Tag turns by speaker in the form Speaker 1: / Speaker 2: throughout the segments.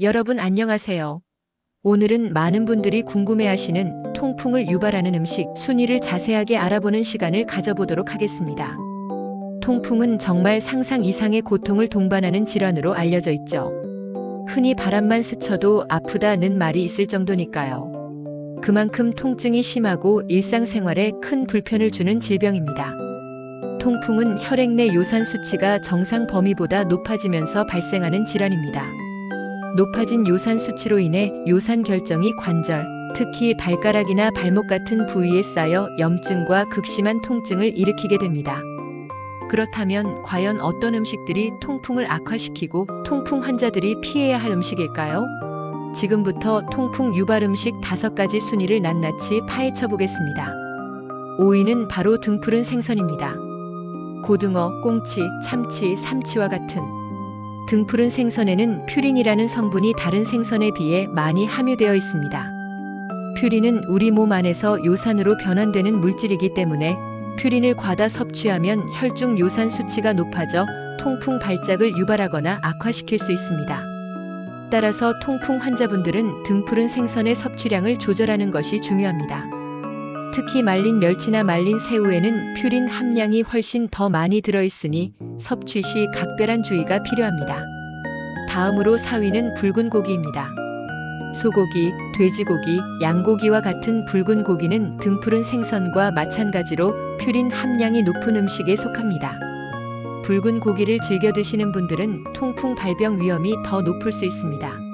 Speaker 1: 여러분 안녕하세요. 오늘은 많은 분들이 궁금해하시는 통풍을 유발하는 음식 순위를 자세하게 알아보는 시간을 가져보도록 하겠습니다. 통풍은 정말 상상 이상의 고통을 동반하는 질환으로 알려져 있죠. 흔히 바람만 스쳐도 아프다는 말이 있을 정도니까요. 그만큼 통증이 심하고 일상생활에 큰 불편을 주는 질병입니다. 통풍은 혈액 내 요산 수치가 정상 범위보다 높아지면서 발생하는 질환입니다. 높아진 요산 수치로 인해 요산 결정이 관절, 특히 발가락이나 발목 같은 부위에 쌓여 염증과 극심한 통증을 일으키게 됩니다. 그렇다면 과연 어떤 음식들이 통풍을 악화시키고 통풍 환자들이 피해야 할 음식일까요? 지금부터 통풍 유발 음식 5가지 순위를 낱낱이 파헤쳐 보겠습니다. 5위는 바로 등푸른 생선입니다. 고등어, 꽁치, 참치, 삼치와 같은 등푸른 생선에는 퓨린이라는 성분이 다른 생선에 비해 많이 함유되어 있습니다. 퓨린은 우리 몸 안에서 요산으로 변환되는 물질이기 때문에 퓨린을 과다 섭취하면 혈중 요산 수치가 높아져 통풍 발작을 유발하거나 악화시킬 수 있습니다. 따라서 통풍 환자분들은 등푸른 생선의 섭취량을 조절하는 것이 중요합니다. 특히 말린 멸치나 말린 새우에는 퓨린 함량이 훨씬 더 많이 들어있으니 섭취 시 각별한 주의가 필요합니다. 다음으로 4위는 붉은 고기입니다. 소고기, 돼지고기, 양고기와 같은 붉은 고기는 등푸른 생선과 마찬가지로 퓨린 함량이 높은 음식에 속합니다. 붉은 고기를 즐겨 드시는 분들은 통풍 발병 위험이 더 높을 수 있습니다.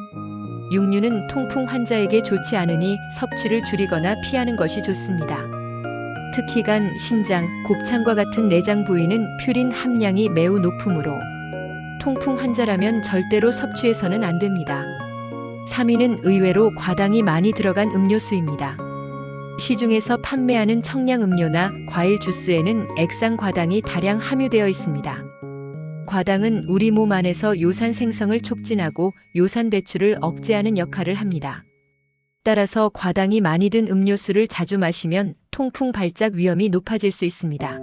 Speaker 1: 육류는 통풍 환자에게 좋지 않으니 섭취를 줄이거나 피하는 것이 좋습니다. 특히 간, 신장, 곱창과 같은 내장 부위는 퓨린 함량이 매우 높으므로 통풍 환자라면 절대로 섭취해서는 안 됩니다. 3위는 의외로 과당이 많이 들어간 음료수입니다. 시중에서 판매하는 청량음료나 과일 주스에는 액상 과당이 다량 함유되어 있습니다. 과당은 우리 몸 안에서 요산 생성을 촉진하고 요산 배출을 억제하는 역할을 합니다. 따라서 과당이 많이 든 음료수를 자주 마시면 통풍 발작 위험이 높아질 수 있습니다.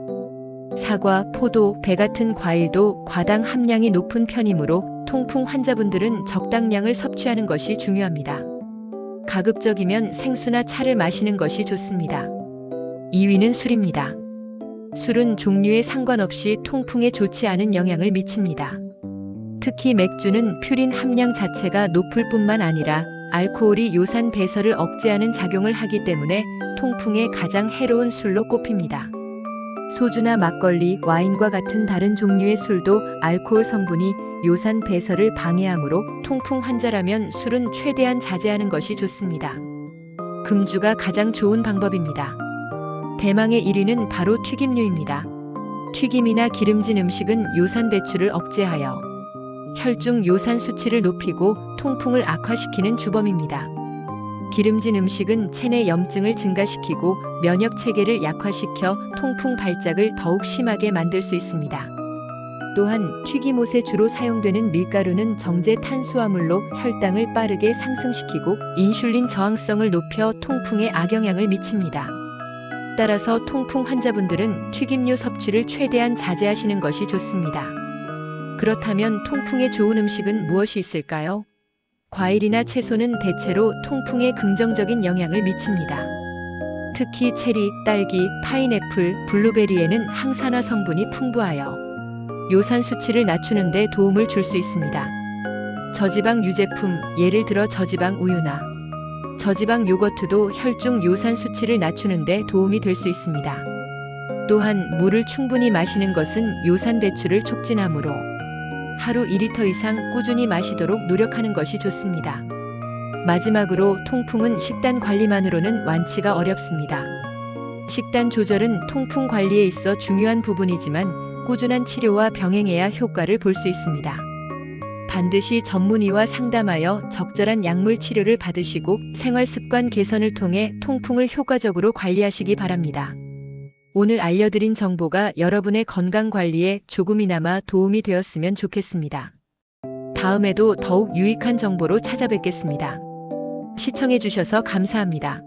Speaker 1: 사과, 포도, 배 같은 과일도 과당 함량이 높은 편이므로 통풍 환자분들은 적당량을 섭취하는 것이 중요합니다. 가급적이면 생수나 차를 마시는 것이 좋습니다. 2위는 술입니다. 술은 종류에 상관없이 통풍에 좋지 않은 영향을 미칩니다. 특히 맥주는 퓨린 함량 자체가 높을 뿐만 아니라 알코올이 요산 배설을 억제하는 작용을 하기 때문에 통풍에 가장 해로운 술로 꼽힙니다. 소주나 막걸리, 와인과 같은 다른 종류의 술도 알코올 성분이 요산 배설을 방해하므로 통풍 환자라면 술은 최대한 자제하는 것이 좋습니다. 금주가 가장 좋은 방법입니다. 대망의 1위는 바로 튀김류입니다. 튀김이나 기름진 음식은 요산 배출을 억제하여 혈중 요산 수치를 높이고 통풍을 악화시키는 주범입니다. 기름진 음식은 체내 염증을 증가시키고 면역 체계를 약화시켜 통풍 발작을 더욱 심하게 만들 수 있습니다. 또한 튀김옷에 주로 사용되는 밀가루는 정제 탄수화물로 혈당을 빠르게 상승시키고 인슐린 저항성을 높여 통풍에 악영향을 미칩니다. 따라서 통풍 환자분들은 튀김류 섭취를 최대한 자제하시는 것이 좋습니다. 그렇다면 통풍에 좋은 음식은 무엇이 있을까요? 과일이나 채소는 대체로 통풍에 긍정적인 영향을 미칩니다. 특히 체리, 딸기, 파인애플, 블루베리에는 항산화 성분이 풍부하여 요산 수치를 낮추는 데 도움을 줄 수 있습니다. 저지방 유제품, 예를 들어 저지방 우유나 저지방 요거트도 혈중 요산 수치를 낮추는 데 도움이 될 수 있습니다. 또한 물을 충분히 마시는 것은 요산 배출을 촉진하므로 하루 2리터 이상 꾸준히 마시도록 노력하는 것이 좋습니다. 마지막으로 통풍은 식단 관리만으로는 완치가 어렵습니다. 식단 조절은 통풍 관리에 있어 중요한 부분이지만 꾸준한 치료와 병행해야 효과를 볼 수 있습니다. 반드시 전문의와 상담하여 적절한 약물 치료를 받으시고 생활 습관 개선을 통해 통풍을 효과적으로 관리하시기 바랍니다. 오늘 알려드린 정보가 여러분의 건강 관리에 조금이나마 도움이 되었으면 좋겠습니다. 다음에도 더욱 유익한 정보로 찾아뵙겠습니다. 시청해주셔서 감사합니다.